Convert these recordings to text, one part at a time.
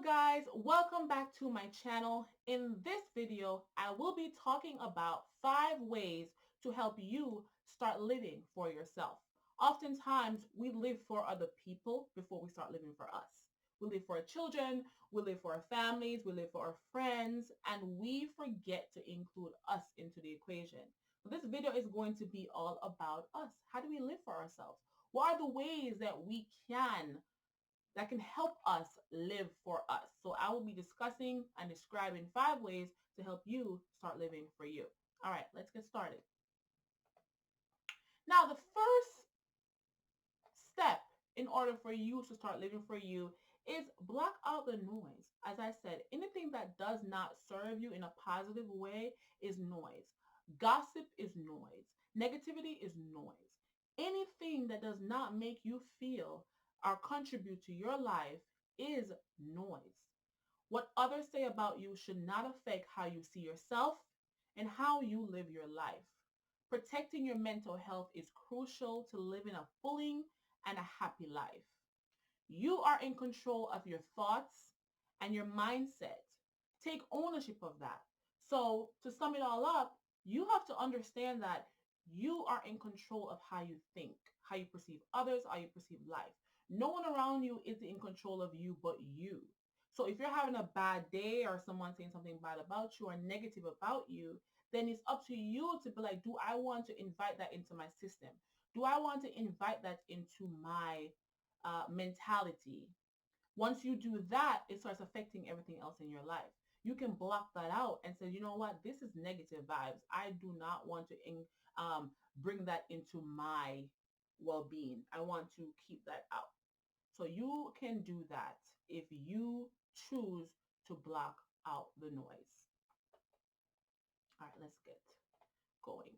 Guys, welcome back to my channel. In this video, I will be talking about 5 ways to help you start living for yourself. Oftentimes, we live for other people before we start living for us. We live for our children, we live for our families, we live for our friends, and we forget to include us into the equation. So this video is going to be all about us. How do we live for ourselves? What are the ways that can help us live for us? So I will be discussing and describing 5 ways to help you start living for you. All right, let's get started. Now, the first step in order for you to start living for you is block out the noise. As I said, anything that does not serve you in a positive way is noise. Gossip is noise. Negativity is noise. Anything that does not make you feel or contribute to your life is noise. What others say about you should not affect how you see yourself and how you live your life. Protecting your mental health is crucial to living a fulfilling and a happy life. You are in control of your thoughts and your mindset. Take ownership of that. So to sum it all up, you have to understand that you are in control of how you think, how you perceive others, how you perceive life. No one around you is in control of you but you. So if you're having a bad day or someone saying something bad about you or negative about you, then it's up to you to be like, do I want to invite that into my system? Do I want to invite that into my mentality? Once you do that, it starts affecting everything else in your life. You can block that out and say, you know what, this is negative vibes. I do not want to bring that into my well-being. I want to keep that out. So you can do that if you choose to block out the noise. All right, let's get going.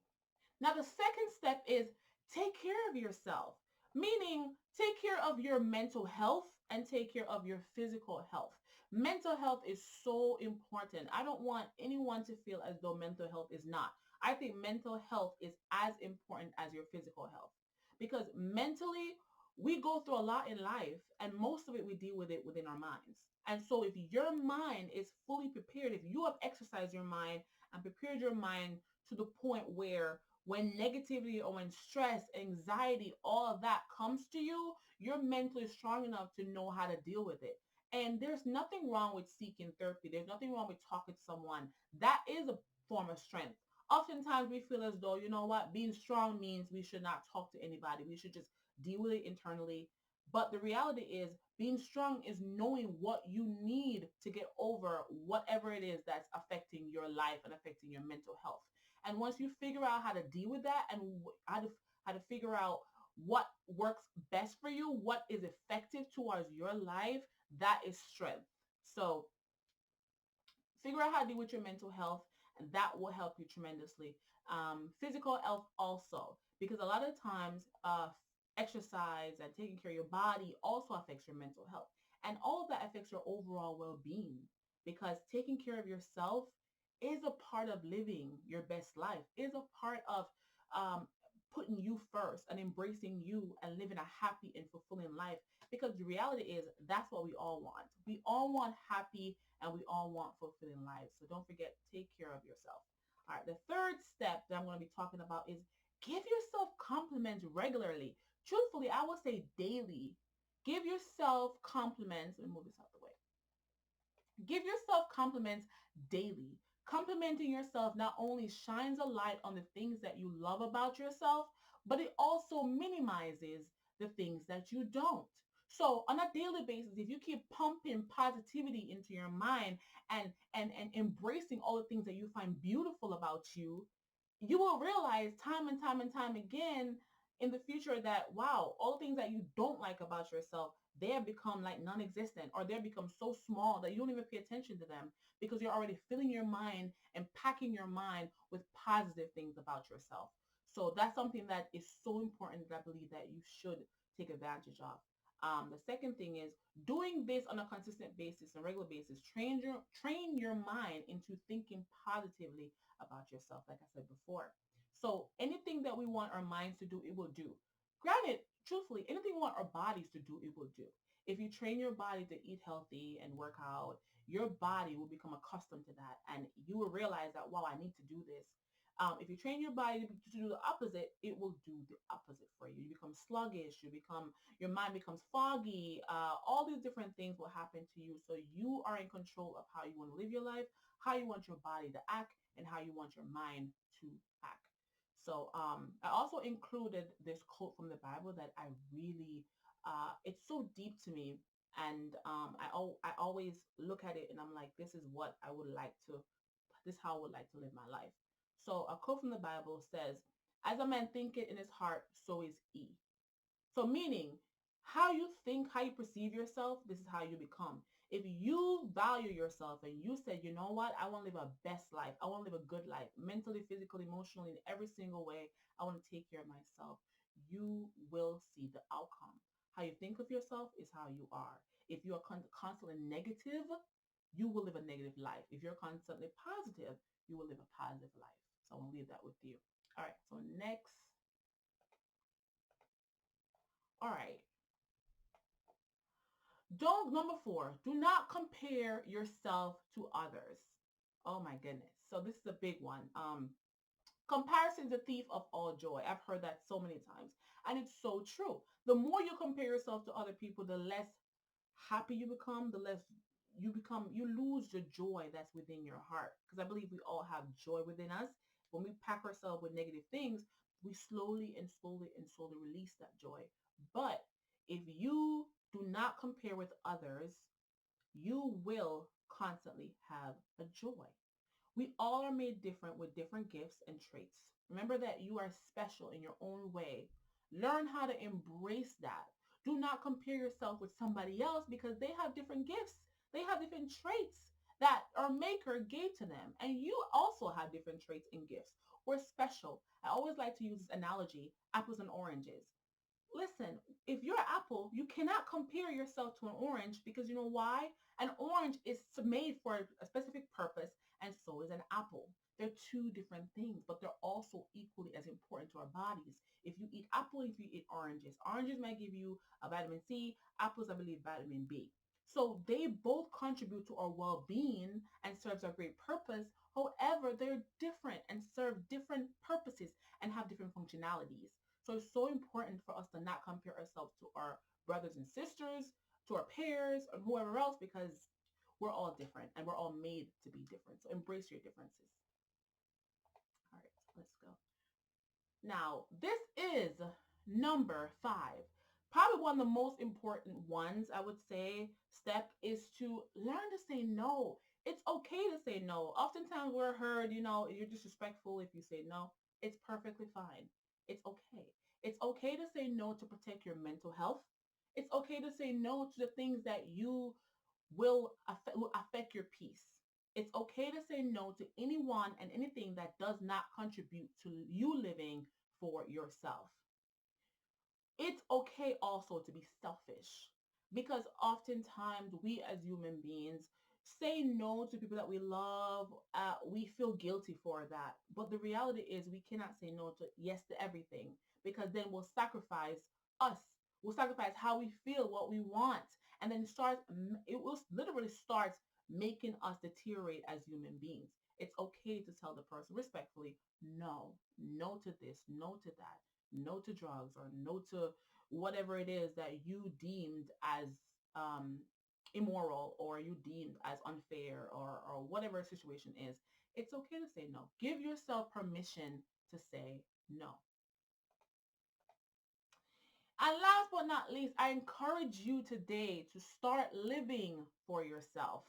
Now, the second step is take care of yourself, meaning take care of your mental health and take care of your physical health. Mental health is so important. I don't want anyone to feel as though mental health is not. I think mental health is as important as your physical health because mentally, we go through a lot in life and most of it we deal with it within our minds. And so if your mind is fully prepared, if you have exercised your mind and prepared your mind to the point where when negativity or when stress, anxiety, all of that comes to you, you're mentally strong enough to know how to deal with it. And there's nothing wrong with seeking therapy. There's nothing wrong with talking to someone. That is a form of strength. Oftentimes we feel as though, you know what, being strong means we should not talk to anybody. We should just deal with it internally. But the reality is being strong is knowing what you need to get over whatever it is that's affecting your life and affecting your mental health. And once you figure out how to deal with that and how to figure out what works best for you, what is effective towards your life, that is strength. So figure out how to deal with your mental health, and that will help you tremendously. Physical health also, because a lot of times exercise and taking care of your body also affects your mental health. And all of that affects your overall well-being because taking care of yourself is a part of living your best life, is a part of um, putting you first and embracing you and living a happy and fulfilling life. Because the reality is that's what we all want. We all want happy and we all want fulfilling lives. So don't forget, take care of yourself. All right, the third step that I'm going to be talking about is give yourself compliments regularly. Truthfully, I would say daily. Give yourself compliments. Let me move this out the way. Give yourself compliments daily. Complimenting yourself not only shines a light on the things that you love about yourself, but it also minimizes the things that you don't. So on a daily basis, if you keep pumping positivity into your mind and embracing all the things that you find beautiful about you will realize time and time and time again in the future that, wow, all the things that you don't like about yourself, they have become like non-existent or they have become so small that you don't even pay attention to them because you're already filling your mind and packing your mind with positive things about yourself. So that's something that is so important that I believe that you should take advantage of. The second thing is doing this on a consistent basis, and regular basis. Train your mind into thinking positively about yourself, like I said before. So anything that we want our minds to do, it will do. Granted, truthfully, anything we want our bodies to do, it will do. If you train your body to eat healthy and work out, your body will become accustomed to that, and you will realize that, wow, I need to do this. If you train your body to do the opposite, it will do the opposite for you. You become sluggish. Your mind becomes foggy. All these different things will happen to you. So you are in control of how you want to live your life, how you want your body to act, and how you want your mind to act. So I also included this quote from the Bible that I really, it's so deep to me. And I always look at it and I'm like, this is what I would like to, this is how I would like to live my life. So a quote from the Bible says, as a man thinketh in his heart, so is he. So meaning how you think, how you perceive yourself, this is how you become. If you value yourself and you said, you know what, I want to live a best life. I want to live a good life, mentally, physically, emotionally, in every single way. I want to take care of myself. You will see the outcome. How you think of yourself is how you are. If you are constantly negative, you will live a negative life. If you're constantly positive, you will live a positive life. So I want to leave that with you. All right. So next, all right. Don't number four, do not compare yourself to others. Oh my goodness. So this is a big one. Comparison is the thief of all joy. I've heard that so many times. And it's so true. The more you compare yourself to other people, the less happy you become, the less you lose the joy that's within your heart. Because I believe we all have joy within us. When we pack ourselves with negative things, we slowly and slowly and slowly release that joy. But if you do not compare with others, you will constantly have a joy. We all are made different with different gifts and traits. Remember that you are special in your own way. Learn how to embrace that. Do not compare yourself with somebody else because they have different gifts. They have different traits that our maker gave to them. And you also have different traits and gifts. We're special. I always like to use this analogy, apples and oranges. Listen, if you're an apple, you cannot compare yourself to an orange because you know why? An orange is made for a specific purpose, and so is an apple. They're two different things, but they're also equally as important to our bodies. If you eat apple, if you eat oranges, oranges might give you a vitamin C, apples, I believe, vitamin B. So they both contribute to our well-being and serves a great purpose. However, they're different and serve different purposes and have different functionalities. So it's so important for us to not compare ourselves to our brothers and sisters, to our peers, or whoever else, because we're all different and we're all made to be different. So embrace your differences. All right, let's go. Now, this is number five. Probably one of the most important ones, I would say, step is to learn to say no. It's okay to say no. Oftentimes we're heard, you're disrespectful if you say no. It's perfectly fine. It's okay. It's okay to say no to protect your mental health. It's okay to say no to the things that you will affect your peace. It's okay to say no to anyone and anything that does not contribute to you living for yourself. It's okay also to be selfish because oftentimes we as human beings say no to people that we love. We feel guilty for that. But the reality is we cannot say no to yes to everything because then we'll sacrifice us. We'll sacrifice how we feel, what we want. And then it will literally start making us deteriorate as human beings. It's okay to tell the person respectfully, no, no to this, no to that, no to drugs, or no to whatever it is that you deemed as um, immoral or you deemed as unfair or whatever the situation is. It's okay to say no. Give yourself permission to say no. And last but not least, I encourage you today to start living for yourself.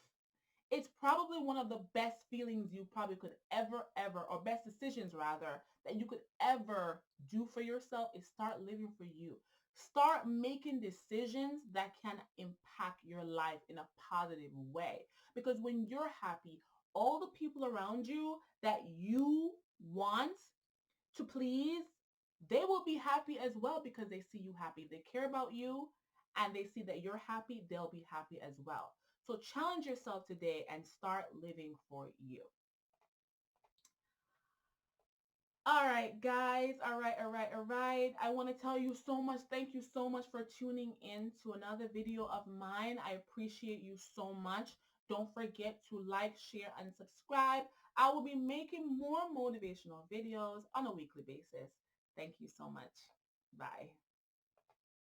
It's probably one of the best feelings you probably could ever, or best decisions rather, that you could ever do for yourself is start living for you. Start making decisions that can impact your life in a positive way. Because when you're happy, all the people around you that you want to please, they will be happy as well because they see you happy. They care about you and they see that you're happy, they'll be happy as well. So challenge yourself today and start living for you. All right, guys. All right, all right, all right. I want to tell you so much. Thank you so much for tuning in to another video of mine. I appreciate you so much. Don't forget to like, share, and subscribe. I will be making more motivational videos on a weekly basis. Thank you so much. Bye.